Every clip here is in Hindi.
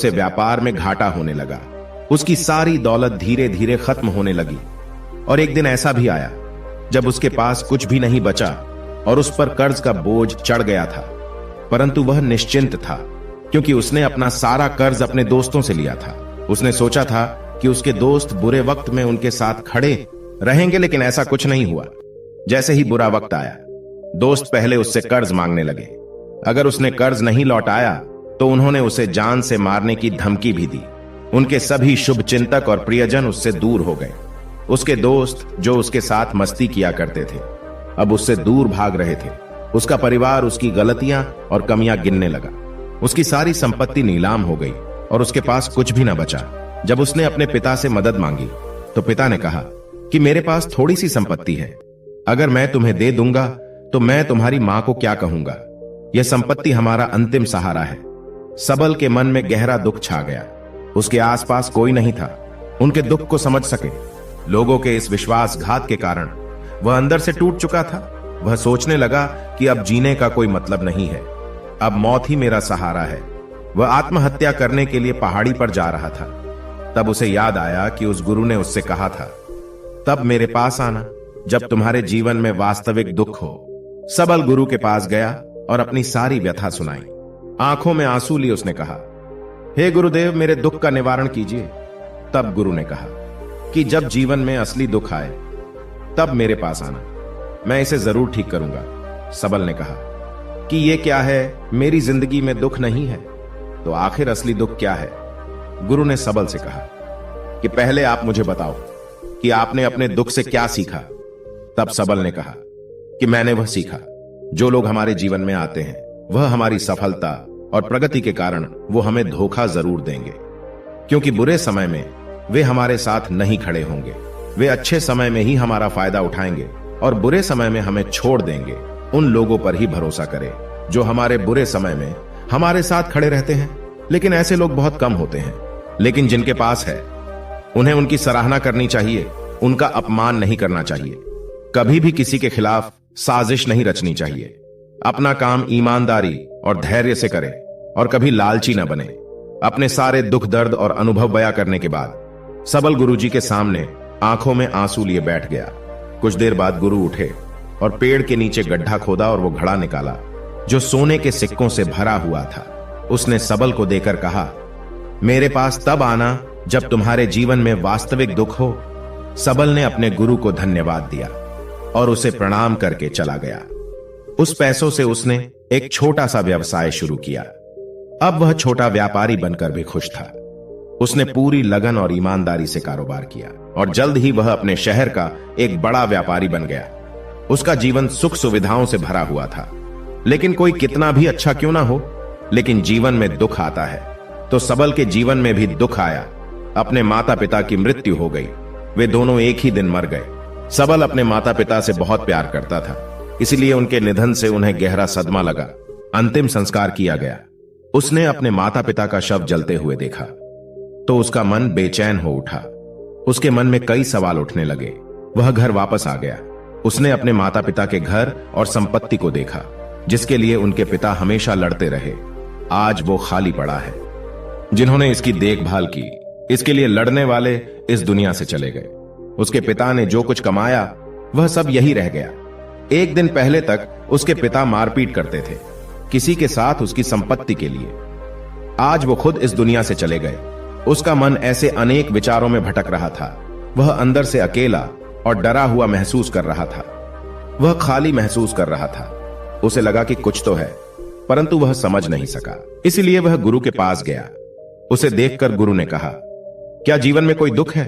से व्यापार में घाटा होने लगा। उसकी सारी दौलत धीरे धीरे खत्म होने लगी और एक दिन ऐसा भी आया जब उसके पास कुछ भी नहीं बचा और उस पर कर्ज का बोझ चढ़ गया था। परंतु वह निश्चिंत था क्योंकि उसने अपना सारा कर्ज अपने दोस्तों से लिया था। उसने सोचा था कि उसके दोस्त बुरे वक्त में उनके साथ खड़े रहेंगे, लेकिन ऐसा कुछ नहीं हुआ। जैसे ही बुरा वक्त आया, दोस्त पहले उससे कर्ज मांगने लगे। अगर उसने कर्ज नहीं लौटाया तो उन्होंने उसे जान से मारने की धमकी भी दी। उनके सभी शुभ चिंतक और प्रियजन उससे दूर हो गए। उसके दोस्त जो उसके साथ मस्ती किया करते थे, अब उससे दूर भाग रहे थे। उसका परिवार उसकी गलतियां और कमियां गिनने लगा। उसकी सारी संपत्ति नीलाम हो गई और उसके पास कुछ भी न बचा। जब उसने अपने पिता से मदद मांगी तो पिता ने कहा कि मेरे पास थोड़ी सी संपत्ति है, अगर मैं तुम्हें दे दूंगा तो मैं तुम्हारी मां को क्या कहूंगा। यह संपत्ति हमारा अंतिम सहारा है। सबल के मन में गहरा दुख छा गया। उसके आसपास कोई नहीं था उनके दुख को समझ सके। लोगों के इस विश्वासघात के कारण वह अंदर से टूट चुका था। वह सोचने लगा कि अब जीने का कोई मतलब नहीं है, अब मौत ही मेरा सहारा है। वह आत्महत्या करने के लिए पहाड़ी पर जा रहा था। तब उसे याद आया कि उस गुरु ने उससे कहा था, तब मेरे पास आना जब तुम्हारे जीवन में वास्तविक दुख हो। सबल गुरु के पास गया और अपनी सारी व्यथा सुनाई। आंखों में आंसू लिए उसने कहा, हे गुरुदेव, मेरे दुख का निवारण कीजिए। तब गुरु ने कहा कि जब जीवन में असली दुख आए तब मेरे पास आना, मैं इसे जरूर ठीक करूंगा। सबल ने कहा कि यह क्या है, मेरी जिंदगी में दुख नहीं है तो आखिर असली दुख क्या है। गुरु ने सबल से कहा कि पहले आप मुझे बताओ कि आपने अपने दुख से क्या सीखा। तब सबल ने कहा कि मैंने वह सीखा, जो लोग हमारे जीवन में आते हैं वह हमारी सफलता और प्रगति के कारण वो हमें धोखा जरूर देंगे, क्योंकि बुरे समय में वे हमारे साथ नहीं खड़े होंगे। वे अच्छे समय में ही हमारा फायदा उठाएंगे और बुरे समय में हमें छोड़ देंगे। उन लोगों पर ही भरोसा करें जो हमारे बुरे समय में हमारे साथ खड़े रहते हैं। लेकिन ऐसे लोग बहुत कम होते हैं, लेकिन जिनके पास है उन्हें उनकी सराहना करनी चाहिए, उनका अपमान नहीं करना चाहिए। कभी भी किसी के खिलाफ साजिश नहीं रचनी चाहिए। अपना काम ईमानदारी और धैर्य से करें और कभी लालची न बने। अपने सारे दुख दर्द और अनुभव बयां करने के बाद सबल गुरुजी के सामने आंखों में आंसू लिए बैठ गया। कुछ देर बाद गुरु उठे और पेड़ के नीचे गड्ढा खोदा और वो घड़ा निकाला जो सोने के सिक्कों से भरा हुआ था। उसने सबल को देकर कहा, मेरे पास तब आना जब तुम्हारे जीवन में वास्तविक दुख हो। सबल ने अपने गुरु को धन्यवाद दिया और उसे प्रणाम करके चला गया। उस पैसों से उसने एक छोटा सा व्यवसाय शुरू किया। अब वह छोटा व्यापारी बनकर भी खुश था। उसने पूरी लगन और ईमानदारी से कारोबार किया और जल्द ही वह अपने शहर का एक बड़ा व्यापारी बन गया। उसका जीवन सुख सुविधाओं से भरा हुआ था। लेकिन कोई कितना भी अच्छा क्यों ना हो, लेकिन जीवन में दुख आता है। तो सबल के जीवन में भी दुख आया। अपने माता पिता की मृत्यु हो गई। वे दोनों एक ही दिन मर गए। सबल अपने माता पिता से बहुत प्यार करता था, इसलिए उनके निधन से उन्हें गहरा सदमा लगा। अंतिम संस्कार किया गया। उसने अपने माता पिता का शव जलते हुए देखा तो उसका मन बेचैन हो उठा। उसके मन में कई सवाल उठने लगे। वह घर वापस आ गया। उसने अपने माता पिता के घर और संपत्ति को देखा जिसके लिए उनके पिता हमेशा लड़ते रहे। आज वो खाली पड़ा है। जिन्होंने इसकी देखभाल की, इसके लिए लड़ने वाले इस दुनिया से चले गए। उसके पिता ने जो कुछ कमाया वह सब यही रह गया। एक दिन पहले तक उसके पिता मारपीट करते थे किसी के साथ उसकी संपत्ति के लिए। आज वो खुद इस दुनिया से चले गए। उसका मन ऐसे अनेक विचारों में भटक रहा था। वह अंदर से अकेला और डरा हुआ महसूस कर रहा था। वह खाली महसूस कर रहा था। उसे लगा कि कुछ तो है, परंतु वह समझ नहीं सका। इसलिए वह गुरु के पास गया। उसे देखकर गुरु ने कहा, क्या जीवन में कोई दुख है?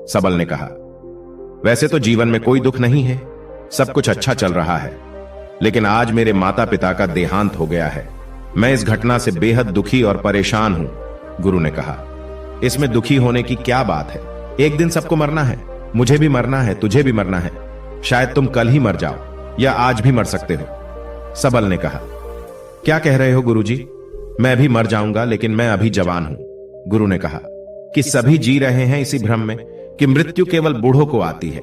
सबल ने कहा, वैसे तो जीवन में कोई दुख नहीं है, सब कुछ अच्छा चल रहा है, लेकिन आज मेरे माता पिता का देहांत हो गया है। मैं इस घटना से बेहद दुखी और परेशान हूं। गुरु ने कहा, इसमें दुखी होने की क्या बात है? एक दिन सबको मरना है। मुझे भी मरना है, तुझे भी मरना है। शायद तुम कल ही मर जाओ या आज भी मर सकते हो। सबल ने कहा, क्या कह रहे हो गुरुजी? मैं भी मर जाऊंगा, लेकिन मैं अभी जवान हूं। गुरु ने कहा कि सभी जी रहे हैं इसी भ्रम में कि मृत्यु केवल बूढ़ों को आती है,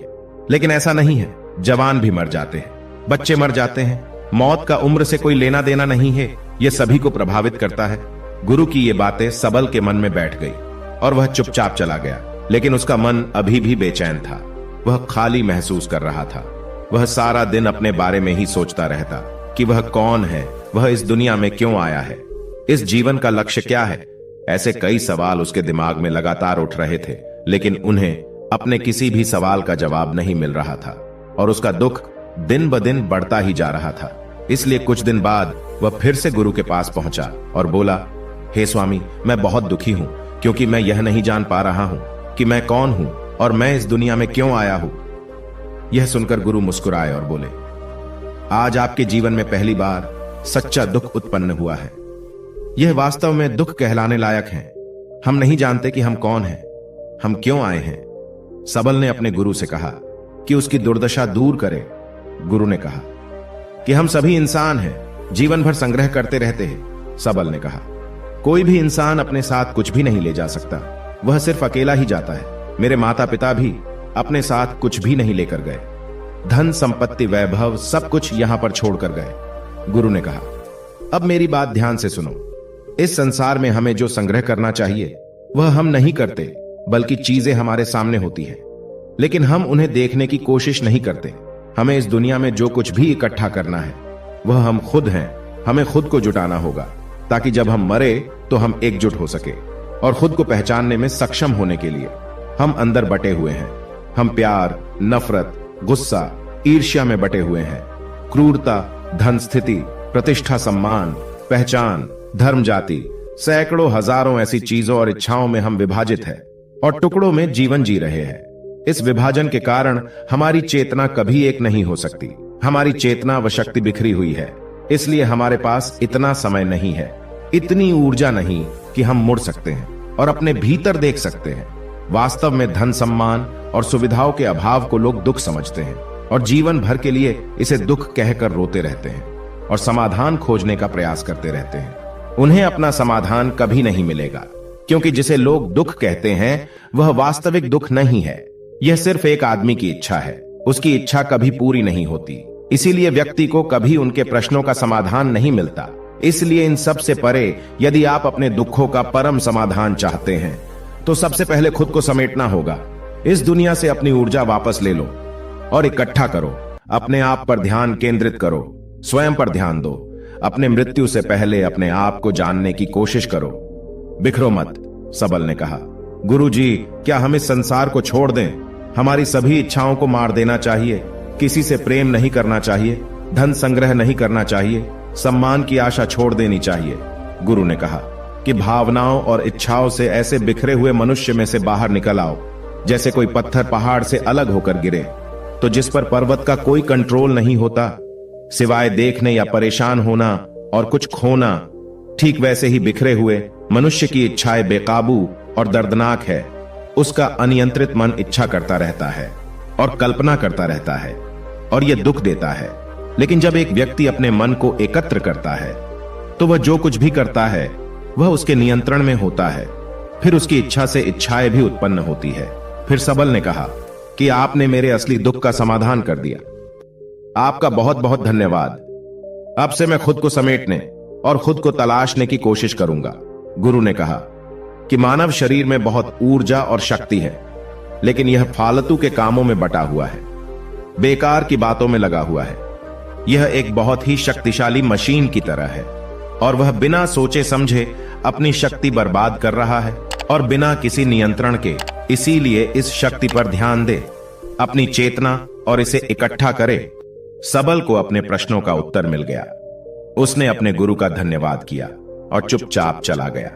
लेकिन ऐसा नहीं है। जवान भी मर जाते हैं, बच्चे मर जाते हैं। मौत का उम्र से कोई लेना देना नहीं है, यह सभी को प्रभावित करता है। गुरु की ये बातें सबल के मन में बैठ गई और वह चुपचाप चला गया। लेकिन उसका मन अभी भी बेचैन था। वह खाली महसूस कर रहा था। वह सारा दिन अपने बारे में ही सोचता रहता कि वह कौन है, वह इस दुनिया में क्यों आया है, इस जीवन का लक्ष्य क्या है। ऐसे कई सवाल उसके दिमाग में लगातार उठ रहे थे, लेकिन उन्हें अपने किसी भी सवाल का जवाब नहीं मिल रहा था और उसका दुख दिन ब दिन बढ़ता ही जा रहा था। इसलिए कुछ दिन बाद वह फिर से गुरु के पास पहुंचा और बोला, हे स्वामी, मैं बहुत दुखी हूं क्योंकि मैं यह नहीं जान पा रहा हूं कि मैं कौन हूं और मैं इस दुनिया में क्यों आया हूं। यह सुनकर गुरु मुस्कुराए और बोले, आज आपके जीवन में पहली बार सच्चा दुख उत्पन्न हुआ है। यह वास्तव में दुख कहलाने लायक है। हम नहीं जानते कि हम कौन हैं, हम क्यों आए हैं। सबल ने अपने गुरु से कहा कि उसकी दुर्दशा दूर करे। गुरु ने कहा कि हम सभी इंसान हैं, जीवन भर संग्रह करते रहते हैं। सबल ने कहा, कोई भी इंसान अपने साथ कुछ भी नहीं ले जा सकता, वह सिर्फ अकेला ही जाता है। मेरे माता पिता भी अपने साथ कुछ भी नहीं लेकर गए। धन संपत्ति वैभव सब कुछ यहां पर छोड़कर गए। गुरु ने कहा, अब मेरी बात ध्यान से सुनो। इस संसार में हमें जो संग्रह करना चाहिए वह हम नहीं करते, बल्कि चीजें हमारे सामने होती हैं, लेकिन हम उन्हें देखने की कोशिश नहीं करते। हमें इस दुनिया में जो कुछ भी इकट्ठा करना है वह हम खुद हैं। हमें खुद को जुटाना होगा ताकि जब हम मरे तो हम एकजुट हो सके। और खुद को पहचानने में सक्षम होने के लिए हम अंदर बटे हुए हैं। हम प्यार, नफरत, गुस्सा, ईर्ष्या में बटे हुए हैं। क्रूरता, धन, स्थिति, प्रतिष्ठा, सम्मान, पहचान, धर्म, जाति, सैकड़ों हजारों ऐसी चीजों और इच्छाओं में हम विभाजित हैं और टुकड़ों में जीवन जी रहे हैं। इस विभाजन के कारण हमारी चेतना कभी एक नहीं हो सकती। हमारी चेतना व शक्ति बिखरी हुई है, इसलिए हमारे पास इतना समय नहीं है, इतनी ऊर्जा नहीं कि हम मुड़ सकते हैं और अपने भीतर देख सकते हैं। वास्तव में धन, सम्मान और सुविधाओं के अभाव को लोग दुख समझते हैं और जीवन भर के लिए इसे दुख कहकर रोते रहते हैं और समाधान खोजने का प्रयास करते रहते हैं। उन्हें अपना समाधान कभी नहीं मिलेगा, क्योंकि जिसे लोग दुख कहते हैं वह वास्तविक दुख नहीं है। यह सिर्फ एक आदमी की इच्छा है। उसकी इच्छा कभी पूरी नहीं होती, इसीलिए व्यक्ति को कभी उनके प्रश्नों का समाधान नहीं मिलता। इसलिए इन सब से परे यदि आप अपने दुखों का परम समाधान चाहते हैं तो सबसे पहले खुद को समेटना होगा। इस दुनिया से अपनी ऊर्जा वापस ले लो और इकट्ठा करो। अपने आप पर ध्यान केंद्रित करो, स्वयं पर ध्यान दो। अपने मृत्यु से पहले अपने आप को जानने की कोशिश करो। बिखरो मत, सबल ने कहा। गुरुजी, क्या हम इस संसार को छोड़ दें? हमारी सभी इच्छाओं को मार देना चाहिए। किसी से प्रेम नहीं करना चाहिए, धन संग्रह नहीं करना चाहिए, सम्मान की आशा छोड़ देनी चाहिए। गुरु ने कहा कि भावनाओं और इच्छाओं से ऐसे बिखरे हुए मनुष्य में से बाहर निकल आओ, जैसे कोई पत्थर पहाड़ से अलग होकर गिरे तो जिस पर पर्वत का कोई कंट्रोल नहीं होता सिवाय देखने या परेशान होना और कुछ खोना। ठीक वैसे ही बिखरे हुए मनुष्य की इच्छाएं बेकाबू और दर्दनाक है। उसका अनियंत्रित मन इच्छा करता रहता है और कल्पना करता रहता है और यह दुख देता है। लेकिन जब एक व्यक्ति अपने मन को एकत्र करता है तो वह जो कुछ भी करता है वह उसके नियंत्रण में होता है। फिर उसकी इच्छा से इच्छाएं भी उत्पन्न होती है। फिर सबल ने कहा कि आपने मेरे असली दुख का समाधान कर दिया। आपका बहुत बहुत धन्यवाद। अब से मैं खुद को समेटने और खुद को तलाशने की कोशिश करूंगा। गुरु ने कहा कि मानव शरीर में बहुत ऊर्जा और शक्ति है, लेकिन यह फालतू के कामों में बटा हुआ है, बेकार की बातों में लगा हुआ है। यह एक बहुत ही शक्तिशाली मशीन की तरह है और वह बिना सोचे समझे अपनी शक्ति बर्बाद कर रहा है और बिना किसी नियंत्रण के। इसीलिए इस शक्ति पर ध्यान दे, अपनी चेतना और इसे इकट्ठा करे। सबल को अपने प्रश्नों का उत्तर मिल गया। उसने अपने गुरु का धन्यवाद किया और चुपचाप चला गया।